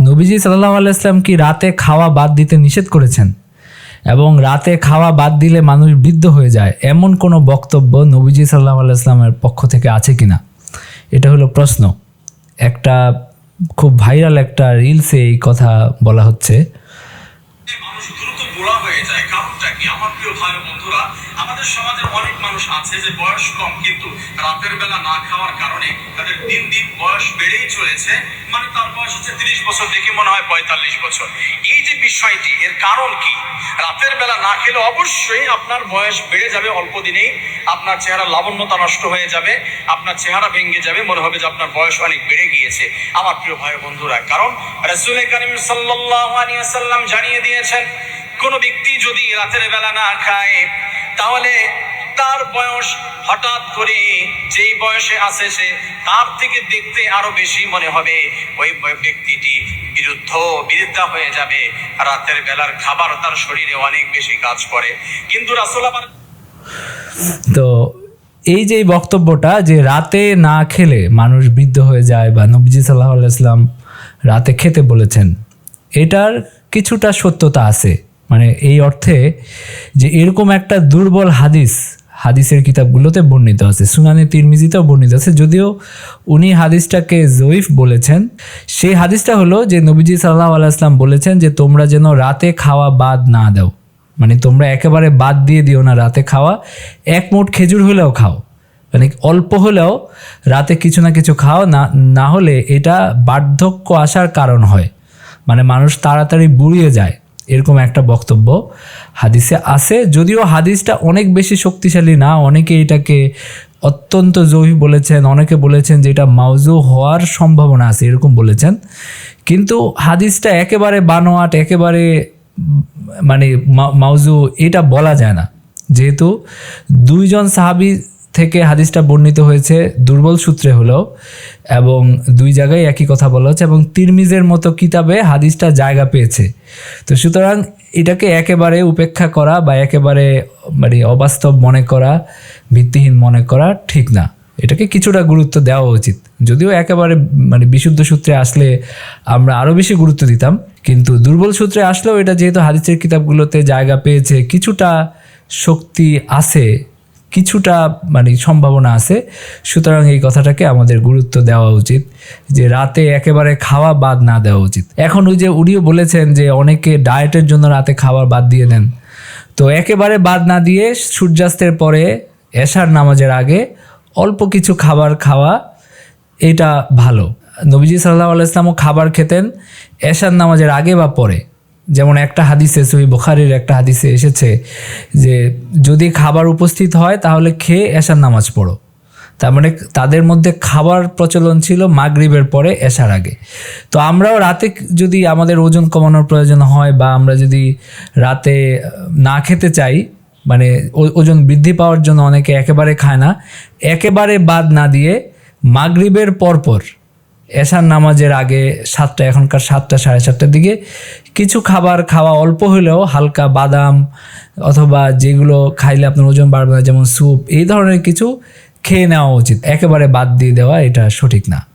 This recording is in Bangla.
নবীজি সাল্লাল্লাহু আলাইহি ওয়াসাল্লাম কি রাতে খাওয়া বাদ দিতে নিষেধ করেছেন এবং রাতে খাওয়া বাদ দিলে মানুষ বৃদ্ধ হয়ে যায়, এমন কোনো বক্তব্য নবীজি সাল্লাল্লাহু আলাইহি ওয়াসাল্লামের পক্ষ থেকে আছে কিনা? এটা হলো প্রশ্ন। একটা খুব ভাইরাল একটা রিলসে এই কথা বলা হচ্ছে। মানুষ দ্রুত বুড়া হয়ে যায়, কারণটা কি? আমার প্রিয় ভাই বন্ধুরা, আমাদের সমাজের অনেক মানুষ আছে যে বয়স কম, কিন্তু রাতের বেলা না খাওয়ার কারণে তাদের দিন দিন বয়স বেড়েই চলেছে। মানে তার বয়স হচ্ছে 30 বছর, দেখে মনে হয় 45 বছর। এই যে বিষয়টি, এর কারণ কি? রাতের বেলা না খেলে অবশ্যই আপনার বয়স বেড়ে যাবে অল্প দিনেই। আপনার চেহারা লাবণ্যতা নষ্ট হয়ে যাবে, আপনার চেহারা ভেঙে যাবে, মনে হবে যে আপনার বয়স অনেক বেড়ে গিয়েছে আমার প্রিয় ভাই বন্ধুরা। কারণ রাসূল কারীম সাল্লাল্লাহু আলাইহি ওয়াসাল্লাম জানিয়ে দিয়েছেন, কোন ব্যক্তি যদি রাতের বেলা না খায় তাহলে তার বয়স হঠাৎ করে যেই বয়সে আছে সে তার থেকে দেখতে আরো বেশি মনে হবে। ওই ব্যক্তিটি বিরুদ্ধা হয়ে যাবে। রাতের বেলার খাবার তার শরীরে অনেক বেশি কাজ করে। কিন্তু রাসূল আবার তো এই যে বক্তব্যটা যে রাতে না খেলে মানুষ বৃদ্ধ হয়ে যায় বা নবীজি সাল্লাল্লাহু আলাইহি ওয়াসাল্লাম রাতে খেতে বলেছেন, এটার কিছুটা সত্যতা আছে। মানে এই অর্থে যে এরকম একটা দুর্বল হাদিসের কিতাবগুলোতে বর্ণিত আছে, সুনানে তিরমিজিতেও বর্ণিত আছে, যদিও উনি হাদিসটাকে জয়ীফ বলেছেন। সেই হাদিসটা হলো যে নবীজি সাল্লাল্লাহু আলাইহি ওয়াসাল্লাম বলেছেন যে তোমরা যেন রাতে খাওয়া বাদ না দাও, মানে তোমরা একেবারে বাদ দিয়ে দিও না রাতে খাওয়া। এক মুঠ খেজুর হলেও খাও, মানে অল্প হলেও রাতে কিছু না কিছু খাও, না হলে এটা বার্ধক্য আসার কারণ হয়, মানে মানুষ তাড়াতাড়ি বুড়িয়ে যায়, এরকম একটা বক্তব্য হাদিসে আছে। যদিও হাদিসটা অনেক বেশি শক্তিশালী না, অনেকে এটাকে অত্যন্ত জয়ীফ বলেছেন, অনেকে বলেছেন যে এটা মাউজু হওয়ার সম্ভাবনা আছে এরকম বলেছেন। কিন্তু হাদিসটা একেবারে বানোয়াট, একেবারে মানে মাউজু এটা বলা যায় না, যেহেতু দুইজন সাহাবী থেকে হাদিসটা বর্ণিত হয়েছে দুর্বল সূত্রে হলেও, এবং দুই জায়গায় একই কথা বলা হচ্ছে, এবং তিরমিজের মতো কিতাবে হাদিসটা জায়গা পেয়েছে। তো সুতরাং এটাকে একেবারে উপেক্ষা করা বা একেবারে মানে অবাস্তব মনে করা, ভিত্তিহীন মনে করা ঠিক না। এটাকে কিছুটা গুরুত্ব দেওয়া উচিত, যদিও একেবারে মানে বিশুদ্ধ সূত্রে আসলে আমরা আরও বেশি গুরুত্ব দিতাম, কিন্তু দুর্বল সূত্রে আসলেও এটা যেহেতু হাদিসের কিতাবগুলোতে জায়গা পেয়েছে, কিছুটা শক্তি আছে, কিছুটা মানে সম্ভাবনা আছে, সুতরাং এই কথাটাকে আমাদের গুরুত্ব দেওয়া উচিত যে রাতে একেবারে খাওয়া বাদ না দেওয়া উচিত। এখন ওই যে উনিও বলেছেন যে অনেকে ডায়েটের জন্য রাতে খাবার বাদ দিয়ে দেন, তো একেবারে বাদ না দিয়ে সূর্যাস্তের পরে এশার নামাজের আগে অল্প কিছু খাবার খাওয়া এটা ভালো। নবীজি সাল্লাল্লাহু আলাইহি ওয়াসাল্লামও খাবার খেতেন এশার নামাজের আগে বা পরে। যেমন একটা হাদিসে, সহিহ বুখারীর একটা হাদিসে এসেছে যে যদি খাবার উপস্থিত হয় তাহলে খেয়ে এশার নামাজ পড়ো। তার মানে তাদের মধ্যে খাবার প্রচলন ছিল মাগরিবের পরে এশার আগে। তো আমরাও রাতে যদি আমাদের ওজন কমানোর প্রয়োজন হয় বা আমরা যদি রাতে না খেতে চাই, মানে ওজন বৃদ্ধি পাওয়ার জন্য অনেকে একেবারে খায় না, একেবারে বাদ না দিয়ে মাগরিবের পরপর এশার নামাজের আগে 7টা, এখনকার 7টা 7:30টার দিকে কিছু খাবার খাওয়া, অল্প হলেও হালকা বাদাম অথবা যেগুলো খাইলে আপনার ওজন বাড়বে না, যেমন স্যুপ, এই ধরনের কিছু খেয়ে নেওয়া উচিত। একেবারে বাদ দিয়ে দেওয়া এটা সঠিক না।